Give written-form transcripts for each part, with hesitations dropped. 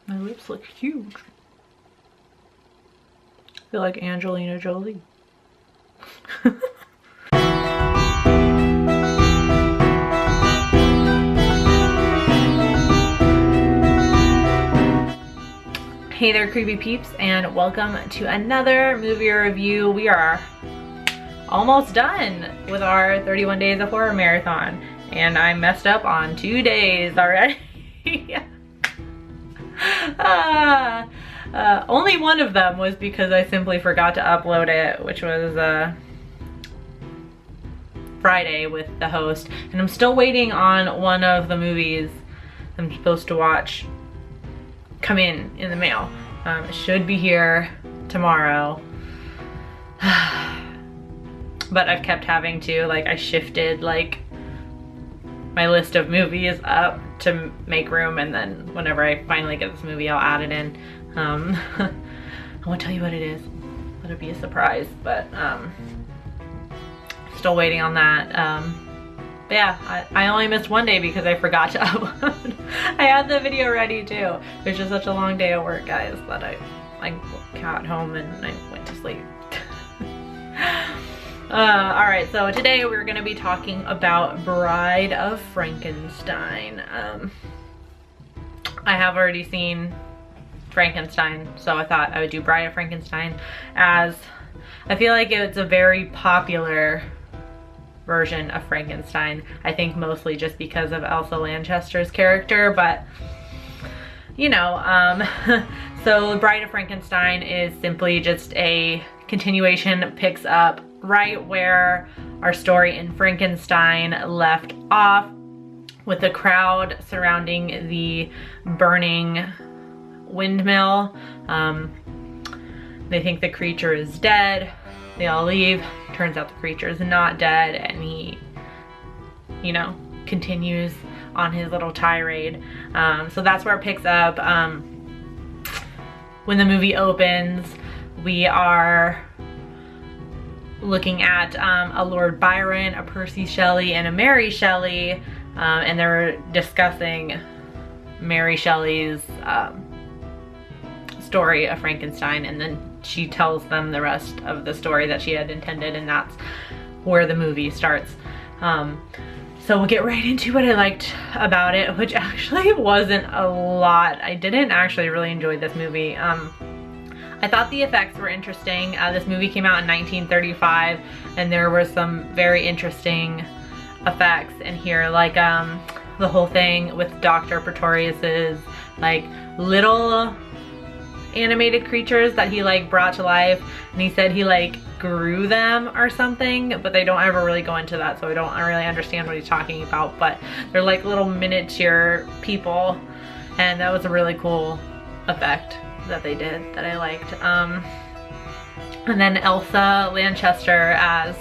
My lips look huge. I feel like Angelina Jolie. Hey there, creepy peeps, and welcome to another movie review. We are almost done with our 31 days of horror marathon, and I messed up on 2 days already. Only one of them was because I simply forgot to upload it, which was Friday with the host, and I'm still waiting on one of the movies I'm supposed to watch come in the mail. It should be here tomorrow. But I've kept having to, like, I shifted like my list of movies up to make room, and then whenever I finally get this movie, I'll add it in. I won't tell you what it is. Let it be a surprise, but still waiting on that. But yeah, I only missed one day because I forgot to upload. I had the video ready too. It was just such a long day at work, guys, that I got home and I went to sleep. Alright, so today we're going to be talking about Bride of Frankenstein. I have already seen Frankenstein, so I thought I would do Bride of Frankenstein, as I feel like it's a very popular version of Frankenstein. I think mostly just because of Elsa Lanchester's character, but you know, so Bride of Frankenstein is simply just a continuation, picks up right where our story in Frankenstein left off, with the crowd surrounding the burning windmill. They think the creature is dead. They all leave. Turns out the creature is not dead, and he, you know, continues on his little tirade. So that's where it picks up. When the movie opens, we are looking at a Lord Byron, a Percy Shelley, and a Mary Shelley, and they're discussing Mary Shelley's story of Frankenstein, and then she tells them the rest of the story that she had intended, and that's where the movie starts. So we'll get right into what I liked about it, which actually wasn't a lot. I didn't actually really enjoy this movie. I thought the effects were interesting. This movie came out in 1935, and there were some very interesting effects in here, like the whole thing with Dr. Pretorius's like little animated creatures that he like brought to life, and he said he like grew them or something, but they don't ever really go into that, so I don't really understand what he's talking about. But they're like little miniature people, and that was a really cool effect that they did that I liked. And then Elsa Lanchester as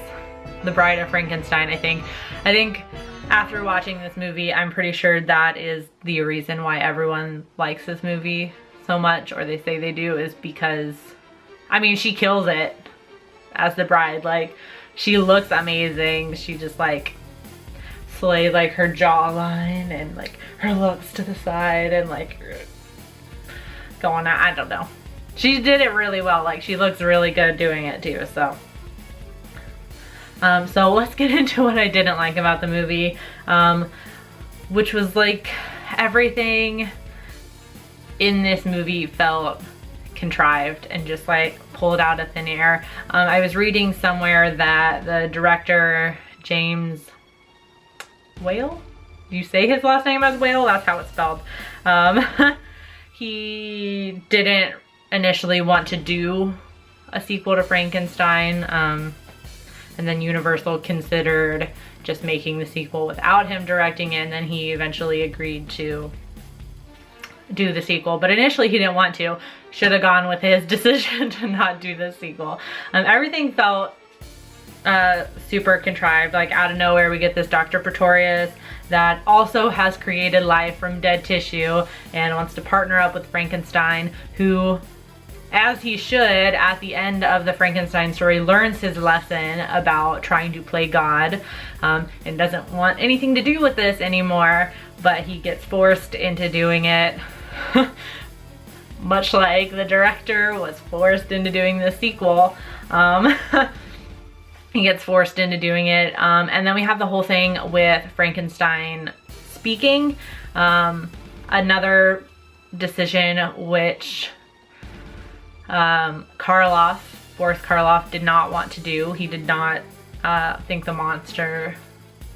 the Bride of Frankenstein. I think after watching this movie, I'm pretty sure that is the reason why everyone likes this movie so much, or they say they do, is because, I mean, she kills it as the bride. Like, she looks amazing. She just like slays like her jawline and like her looks to the side and like going out. I don't know. She did it really well. Like, she looks really good doing it too. So so let's get into what I didn't like about the movie, which was like everything in this movie felt contrived and just like pulled out of thin air. I was reading somewhere that the director, James Whale? Do you say his last name as Whale? That's how it's spelled. He didn't initially want to do a sequel to Frankenstein, and then Universal considered just making the sequel without him directing it, and then he eventually agreed to do the sequel, but initially he didn't want to. Should have gone with his decision to not do the sequel. Everything felt super contrived. Like, out of nowhere we get this Dr. Pretorius that also has created life from dead tissue and wants to partner up with Frankenstein, who, as he should, at the end of the Frankenstein story, learns his lesson about trying to play God, and doesn't want anything to do with this anymore, but he gets forced into doing it much like the director was forced into doing the sequel. He gets forced into doing it. And then we have the whole thing with Frankenstein speaking. Another decision which Boris Karloff did not want to do. He did not think the monster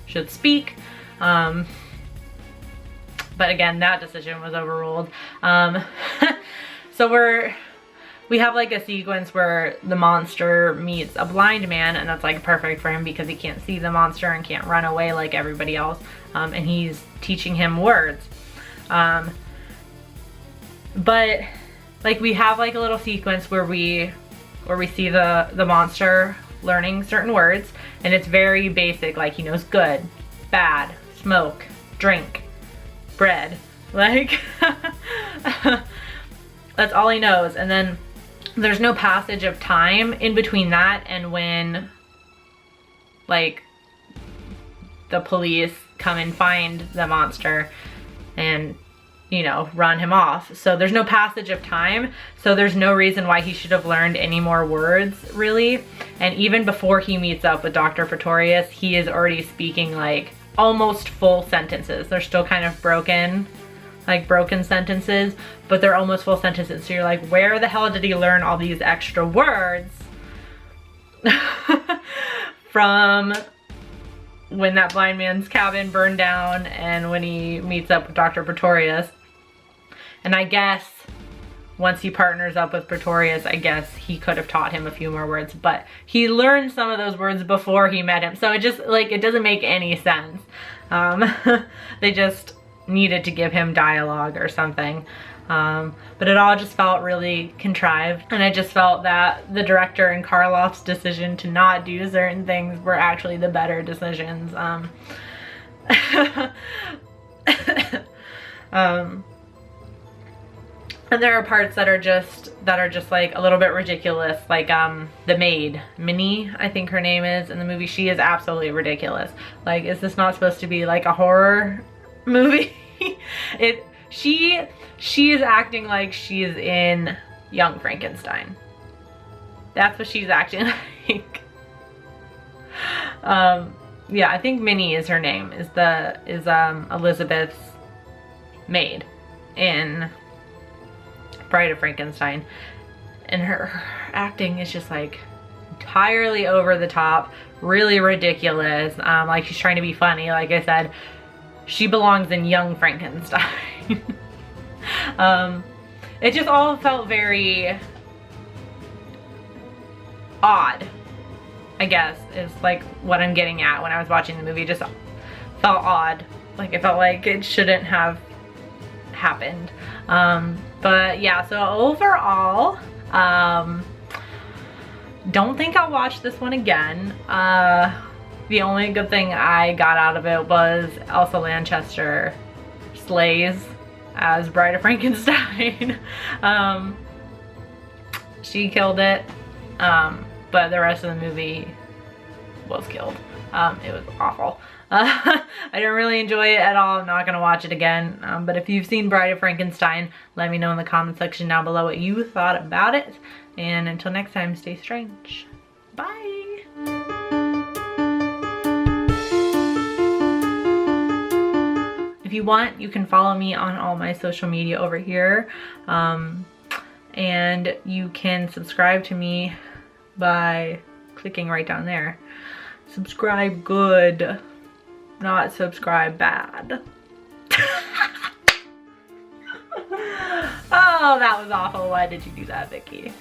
should speak. But again, that decision was overruled. So we have like a sequence where the monster meets a blind man, and that's like perfect for him because he can't see the monster and can't run away like everybody else. And he's teaching him words. But like we have like a little sequence where we see the monster learning certain words, and it's very basic. Like he knows good, bad, smoke, drink, bread. Like that's all he knows. And then there's no passage of time in between that and when like the police come and find the monster and, you know, run him off. So there's no passage of time. So there's no reason why he should have learned any more words, really. And even before he meets up with Dr. Pretorius, he is already speaking like almost full sentences. They're still kind of broken sentences, but they're almost full sentences. So you're like, where the hell did he learn all these extra words from when that blind man's cabin burned down and when he meets up with Dr. Pretorius? And I guess once he partners up with Pretorius, I guess he could have taught him a few more words, but he learned some of those words before he met him. So it just like, it doesn't make any sense. They just needed to give him dialogue or something. But it all just felt really contrived, and I just felt that the director and Karloff's decision to not do certain things were actually the better decisions. And there are parts that are just like a little bit ridiculous, like the maid, Minnie, I think her name is in the movie. She is absolutely ridiculous. Like, is this not supposed to be like a horror movie? She is acting like she is in Young Frankenstein. That's what she's acting like. Yeah, I think Minnie is her name, is Elizabeth's maid in Bride of Frankenstein. And her acting is just like entirely over the top, really ridiculous. Like she's trying to be funny. Like I said, she belongs in Young Frankenstein. It just all felt very odd, I guess, is like what I'm getting at when I was watching the movie. It just felt odd. Like it felt like it shouldn't have happened. But yeah, so overall, don't think I'll watch this one again. The only good thing I got out of it was Elsa Lanchester slays as Bride of Frankenstein. She killed it, but the rest of the movie was killed. It was awful. I didn't really enjoy it at all. I'm not gonna watch it again. But if you've seen Bride of Frankenstein, let me know in the comment section down below what you thought about it. And until next time, stay strange. Bye. If you want, you can follow me on all my social media over here. And you can subscribe to me by clicking right down there. Subscribe good, not subscribe bad. Oh, that was awful. Why did you do that, Vicky?